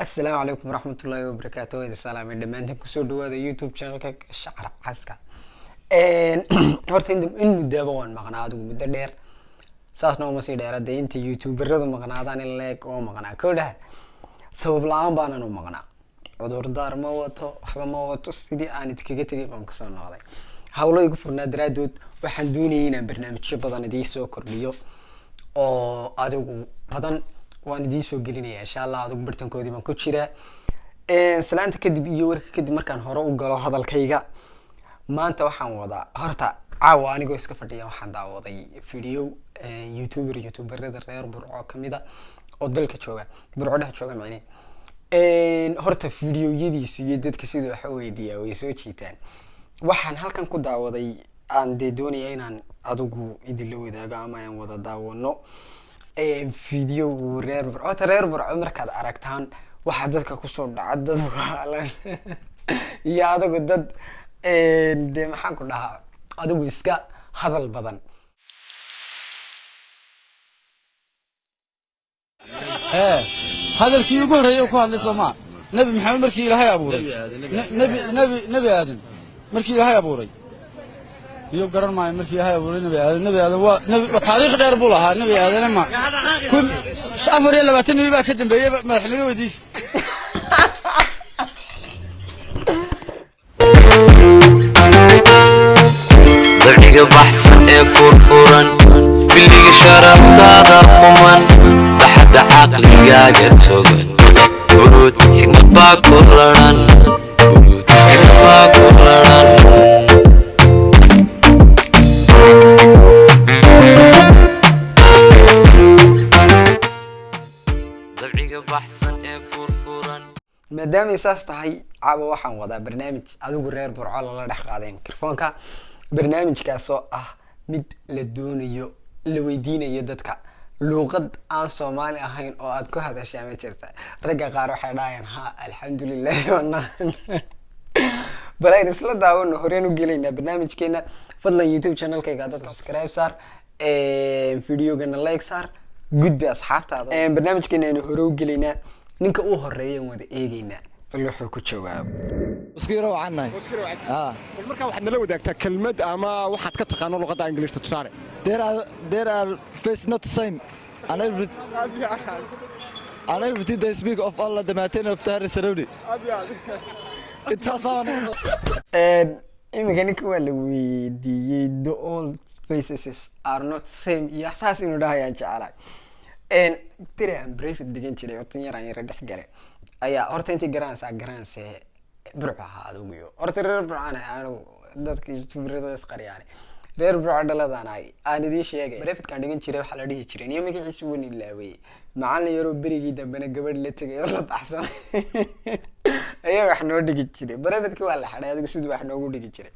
السلام عليكم ورحمة الله وبركاته. إذا سلام دمانتين كسر دوا ذا يوتيوب channel كشعر عسكر. هرتين إن مدابون مقنعات ومددير. ساسنا ومسير دير ده أنت يوتيوبر رضو مقنعات عن الليك أو مقنع كده. سبب لعام بانا نو مقنع. ودور دار موتو حبا موتو سيدي أنا تكيجي بام كسر ناضي. حاولوا يقفوا درادود وحندوني هنا برنامج شبضان دي سوكر بيو. أو أدو بدن waan idin soo gelinaya insha Allah aad ugu bartankoodii baan ku jira salaanta kadib iyo warka kadib markaan hore u galo hadalkayga maanta waxaan wadaa horta caawa anigoo iska fadhiya waxaan daawaday video youtuberada reer Burco kamida oo dalka jooga Burco dhex jooga macnee horta videoyadiisu iyo dadka sidoo wax weydiiyaa way soo jiitaan waxaan halkan ku daawaday aan doonayay inaan adigu idin la wadaago ama aan wada daawano فيديو reer Burco markaad aragtaan waxa dadka ku soo dhaca dad waalan iyo adigu dad de maxaan ku dhahaa adigu iska hadal badan hadalkii ugu horeeyay ku hadlay Soomaa nabi maxamed markii ilaahay abuuray nabi aadan markii ilaahay abuuray iyo garan maayo markii ilaahay abuuray nabi aadan waa taariikh dheer buu lahaa nabi aadan ma kun 24 nabi baa ka dambeeyay madaxniga wadiis dadka baxsan ee furfuran biliga sharaftaada quman taxta aqligaaga togan urud xigmad baa ku laran maadaama isaas tahay caawa waxaan wadaa barnaamij adigu reer Burco la dhex qaaday mikrofoonka barnaamijkaas oo ah mid la doonayo la weydiinayo dadka luqad aan Soomaali ahayn oo aad ku hadashaa ma jirta ragga qaar waxay dhaayaan ha alxamdulillah wana balay isla daawano horeen u geleynaa barnaamijkeena fadlan YouTube channel-kayga dad subscribe saar videogana like saar gudbi asxaabtaada barnaamijkeena inuu hore u geleynaa ninka uu horeeyay wada eegayna bal wuxuu ku jawaab uskiro wacanay bal marka waxaad nala wadaagtaa kelmad ama waxaad ka taqaano luqadda Ingiriiska tusaale there are face not same and everything they speak of Allah the mountain of Tahir Saudi imika ninka waa la weydiiyey the all faces are not same iyo xasaas inuu dhahayaan jecelahay tiri aan brevet degan jiray oo tan yaraan yara dhex galay ayaa horta intii garanaysa Burco ahaa adigu horta reer Burco anigu dadka youtuberada isqariyaan reer Burco dhaladaan aan idin sheegay brevetkan degan jiray waxa la dhihi jiray iyo magaciisu weyn ilaaway macallin yaro berigii dambena gabadh la tagay oo la baxsan ayaa wax noo dhigi jiray brevetka waa la xaday adigu sidoo wax noogu dhigi jiray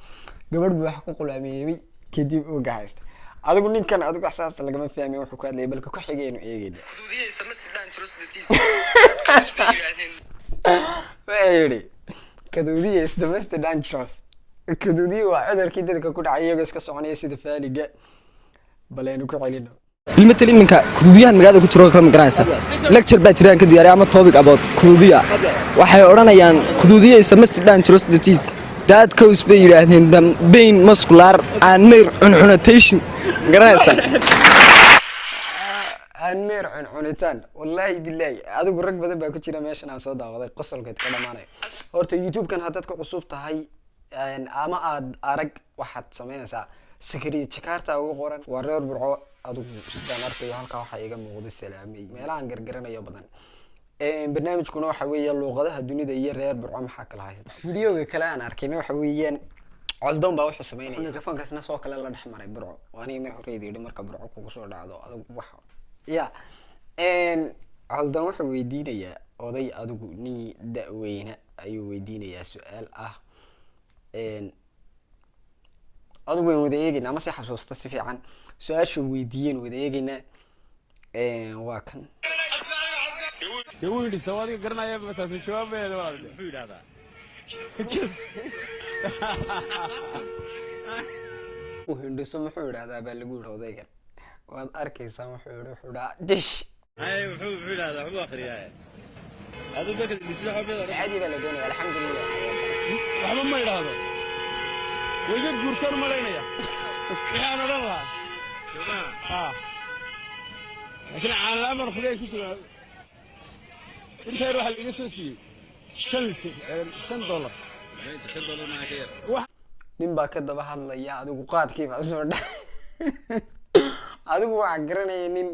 gabadh buu wax ku qulaamiyay kadib uu gahaystay adigu ninkan adigu xasaas lagama fahmin wuxuu ku hadlay balka ku xigeen eegayna xuduudiyay semester dangerous disease weeyri kaduudiyay semester dangerous kaduudiyay waa cudurkii dadka ku dhacay iyaga iska soconaya sida faaliga balaynu ku celino ilmatal iminka kuduudiyahan magaalada ku jiro kala garanaysa lecture baa jiraan ka diyaariya ama topic about kuduudiya waxay oranayaan kuduudiya semester dangerous disease that cause bay yiraahdeen the pain muscular and nerve inhibition garanaysa aan meer cunitaan wallahi billahi adigu rag badan baa ku jira meeshan aan soo daawaday qosolkeed ka dhamaanay horta YouTube kan hadad ku cusub tahay ama aad arag waxaad sameynaysaa sikri jakarta ugu qoran waa reer Burco adigu sidaan arkay halka waxa iga muuqday salaamay meelahan gargaranayo badan barnaamijkuna waxa weeye luqadaha dunida iyo reer Burco maxaa kala haysta videoga kale aan arkayna waxa weeyaan Aldoon baa wuxuu sameeyay mikrofoonkaasna soo kale la dhex maray Burco waani mar hore idin marka Burco kugu soo dhacdo adigu waxa ya Aldoon wuxuu weydiinayaa oday adigu ni da'weyna ayuu weydiinayaa su'aal ah adigu way wada eegayna ama si xasuusto si fiican su'aashu weydiiyeen wada eegayna waa kan يقول لي سوالي قرنا يا متى في شباب يا ولد حول هذا وهندسة محور هذا بالقول هذا كان وأركي سامحور حدا دش هاي حول هذا حول آخر يا هذا ذاك اللي يسحب هذا عادي بلا دوني الحمد لله waxba ma yiraahdo wajad gurtan maleynaya waxaan oran lahaa laakiin aan la amar khudey ku jira inta waxa laga soo siiyay $5 nin baa ka daba hadlaya adigu qaadkii baa soo dha adigu waxa garanay nin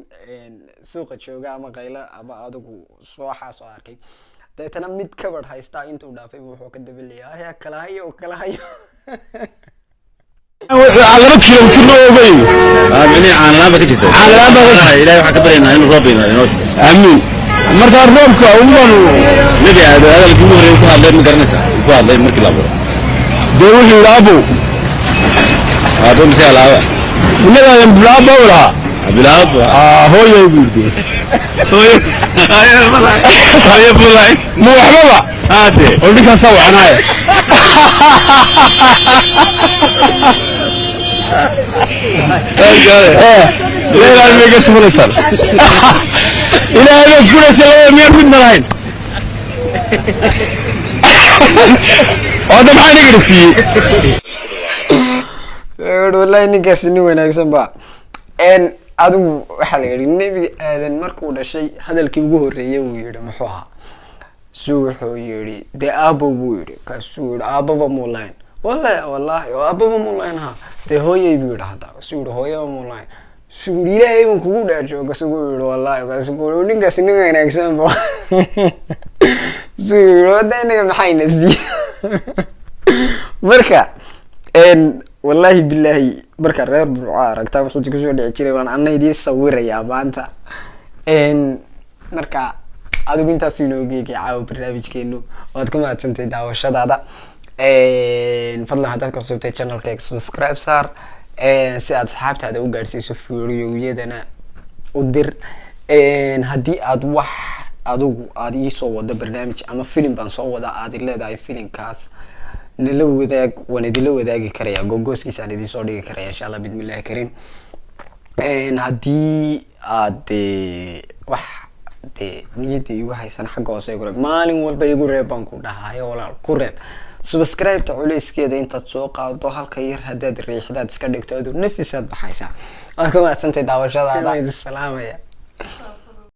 suuqa jooga ama qayla ama adigu soo xaasoo arkay deetana mid kabar haysta intuu dhaafay wuxuu ka dabalaya ayaa kala hayo على كيلو كيلو وبين امين عن لامبا كجيت عن لامبا الهي waxa ka bareynaa in roob inoo aamin marka roobka umman nabi hada hadalkii ugu horeeyay ku hadlay ma garanaysaa ku hadlay markii la baro dawladii laabo aba misalaawa inaga bilaabo wala bilaabo hooyay guurtay hooyay bulay mu waxba hade oo ninka soo wacnaa لا ما قلت ولا صار الى هذا كل شيء ما يكون مراين هذا ما نقدر فيه والله ninkaas nin wanaagsan ba adigu waxa la yiri nabi aadan markuu dhashay hadalkii ugu horeeyay uu yiri muxuu ahaa wuxuu yiri de aabo uu yiri kaasuu yiri aababa muulaan والله أبوه مولانا تهوي بيرد هذا سود هوي مولانا سود إلى يوم كودا جو كسود والله بس كودو نيجا سنيجا نكسم بوا سود هذا نيجا محين زي بركة والله بالله بركة غير بعارك تابع حد كسود يشتري وانا أنا يدي صور يا بانتا بركة هذا كنت أسينه كي عاو برنامج كينو وأتكلم عن سنتي دعوة شد هذا فضلا haddaad ka cusubtay channelka subscribe saar si aad asxaabtaada u gaarsiiso fiidiyowyadana u dir haddii aad wax adigu aad ii soo wado barnaamij ama film baan soo wada aad leedahay filimkaas nala wadaag waan idinla wadaagi karaya googooskiisa aan idin soo dhigi karaya insha Allah bismillaah kariim haddii aad wax niyadii igu haysan xagga hoose igu reeb maalin walba igu reeb baan ku dhahayo walaal ku reeb subscribe ta culeyskeeda intaad soo qaado halka yar hadaad riixdaad iska dhigto nafis aad baxaysaa. Waa ka mahadsantahay daawashadaada. Salaamaya.